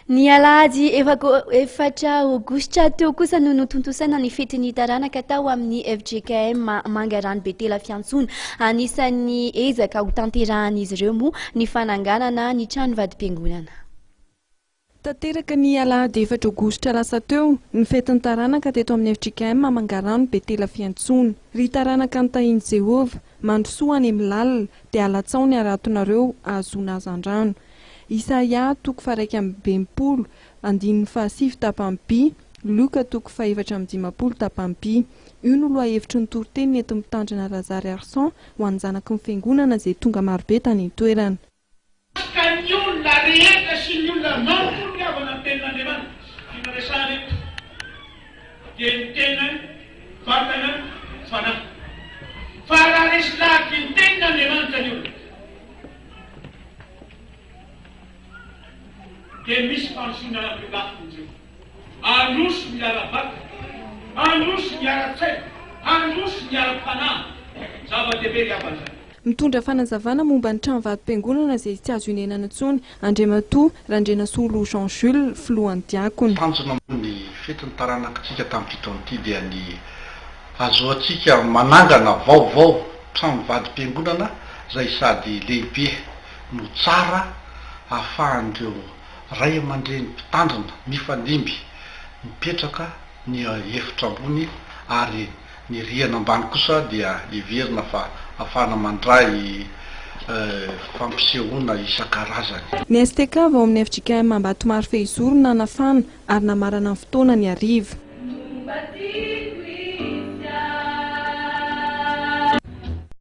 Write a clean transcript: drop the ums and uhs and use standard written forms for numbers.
Ny alahady efatra aogositra teo kosa no notontosaina ny fetin'ny taranaka tao amin'ny FJKM Mangarano Betela Fiantsona. Anisan'ny ezaka ho tanterahan'izy ireo moa ny fananganana ny trano vadimpiangonana. Tanteraka ny alahady efatra aogositra lasa teo ny fetin'ny taranaka teto amin'ny FJKM Mangarano Betela Fiantsona. Ry taranaka notahiny Jehova mandrosoa any amin'ny lalina dia halatsaony aratonareo ahazona hazandrano. Isaia toko faraika amin'ny bempolo andininy fahasivy tapany by, Luka toko faefatra amin'ny dimapolo tapany by. Io no loha hevitry ny toroteny eto mitandrina Lazare Arsan ho any zanaky ny fiangonana izay tonga marobe tany toerana. Ka ny olona rehetra sy ny olona mamponiavana ny tenin'Andriamanitra sy resana eto dia ny tena vatana fanahy. Fa raha resy lahaky ny tenin'Andriamanitra ny olona dia misy fanosona lapilafiny zay. Androso miara-bata, androso miara-tsaina, androso miara-panahy. Zava-dehibe riavan'izany. Mitondra fanazavana momba ny trano vadimpiangonana izay tsy azo inenana intsony Andriamatoa Randrenasolo Jean Jules filohan'ny diakony. Tanjona ny fetin'ny taranakitsika tamin'ny fitoan'ity dia ny azoantsika manangana vaovao trano vadimpiangonana izay sady lehibe no tsara ahafahandreo ray aman-dreny mpitandrina mifandimby mipetraka ny efitra ambony ary ny rihana ambany kosa dia heverina fa afahana mandray fampisehoana isan-karazany. Ny STK vao amin'ny FJKM Ambatomaro Fehizoro nanafana ary namarana ny fotoana ny hariva.